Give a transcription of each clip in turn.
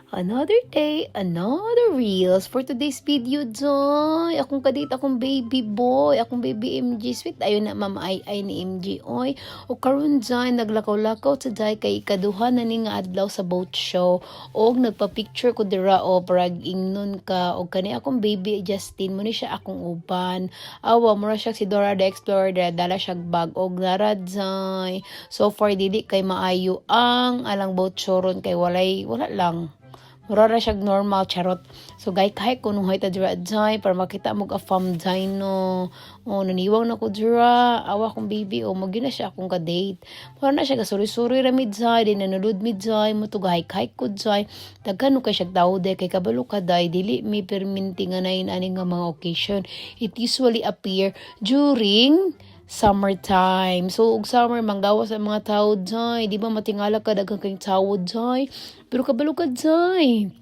Another day, another reels. For today's video, Joy. Akong kadate, akong baby boy, akong baby MG. Sweet, ayun na mama ay ni MG. Oy, o karon Joy, naglakaw-lakaw sa Joy kay ikaduha na ni nga adlaw sa boat show. O nagpa-picture ko dira o parag ingnon ka. O kani akong baby Justin, mo ni siya akong uban. Awa, mura siya si Dora the Explorer, dala siya bag. O nara Joy. So far, dili kay maayo ang alang boat show ron kay wala lang. Mura ra siya normal, charot. So, kahit kung nung ta dira dyan, para makita mo ka-fam dyan, no. O, naniwang na ko dira. Awa kong baby, o, magin na siya akong ka-date. Mura na siya, kasuri-suri ra mi dyan, din nanulod mi dyan, mo to kahit ko dyan. Daghan kay siya tao de, kay kabalo ka day, dili mi perminti nga na ani nga mga occasion. It usually appear during summertime. So, og summer, manggawa sa mga tao dyan. Di ba matingala ka, dagang kayong tao dyan. Pero kabalo ka dyan.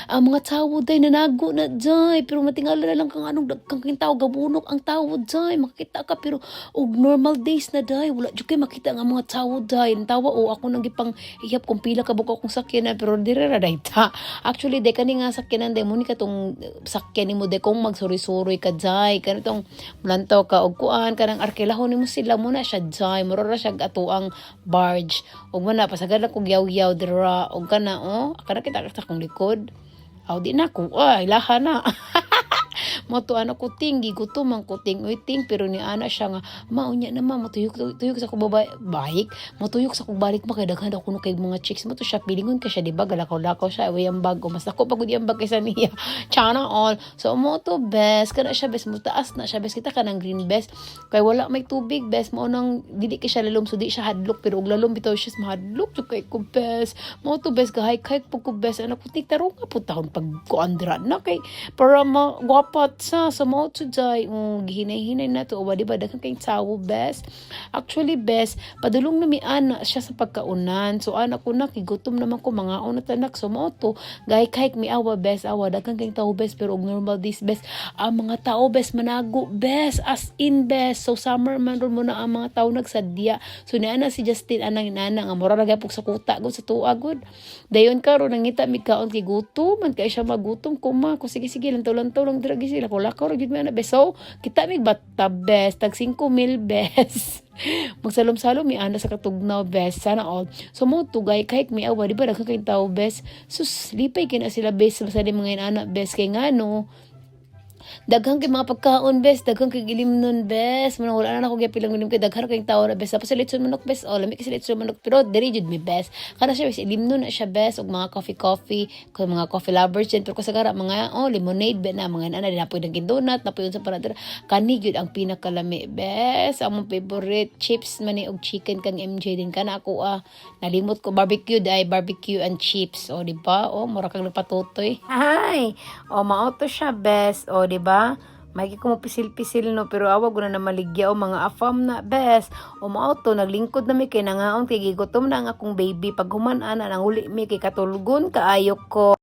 Ang mga tao day nanago na day, pero matingala na lang kang anong dagkang tao gabunok ang tao day, makita ka pero og normal days na day wala jud kay makita nga mga tao day. Ang tawa ako nang gipang ihap kung pila ka buka kong sakyanan pero dire ra day ta. Actually day kani nga sakyanan day mo ni katong sakyan nimo day kung magsuri-suri ka day kanitong mulantaw ka og kuan kanang arkelahon nimo sila mo na siya day mura ra siya ato ang barge og mana pasagad kog yaw-yaw dira og kana kana kita sa kong likod. Aw di na ko, ay laha na. Moto ano ko tinggi, gutom ang kuting uiting, pero ni ana siya nga, maunya naman, matuyok sa kong babaik, matuyok sa kong balik makadaghan ako no kay mga chicks, mato siya, pilingon ka siya, diba, galakaw-lakaw siya, away ang bag, o mas ako pagod yung bag kaysa niya, chana all. So, moto, best, kana siya, best, mutaas na siya, best, kita ka ng green best, kay wala may tubig, best, maunang, dili ka siya lalom, so di siya hadlok, pero og lalom, bitaw siya, mahadlok, so kay ko, best, moto, best, kahik-kahik po ko, best, ano ko, tiktaro nga po taon, pag kuandra na, kay, para magwapat, sa mo today gihinay-hinay na to o di ba daghang kay tawo best actually best padulong na mi ana siya sa pagkaunan so anak ko na kigutom naman ko mga una tanak so mo to kahit mi awa best awa daghang kay tawo best pero og normal this best ang mga tao best manago best as in best so summer man ron mo na ang mga tao nagsadya so ni ana si Justin anang inana nga mura ra gyapon sa kuta gud sa tuwa gud dayon karon nangita mi kaon kay gutom man kay siya magutom kuma ko sige lantaw-lantaw lang dira sila lakaw ra gyud mi ana beso kita mig bata best tag 5,000 best magsalom-salom mi ana sa katugnaw best sana all so mo tugay kahit mi awa di ba daghang kay tawo best sus lipay kina sila best sa mga ana best kay ngano daghang kay mga pagkaon best daghang kay gilimnon best man wala na ako gipilang gilim kay daghang kay tawo na best tapos silitson manok best lami kay silitson manok pero diri jud mi best kada siya ilimnon na siya best og mga coffee kay mga coffee lovers din pero kasagara mga lemonade be na mga ana na pwedeng donut na pwedeng sa panadera kani jud ang pinakalami best ang mong favorite chips man og chicken kang MJ din kana ako nalimot ko barbecue and chips di ba mura kang napatutoy ay mao to siya best di ba may ko mo pisil-pisil no pero awag na maligya mga afam na best mao naglingkod na mi kay nangaon kay gigutom na ang akong baby pag human ana nang uli mi kay katulgon kaayok ko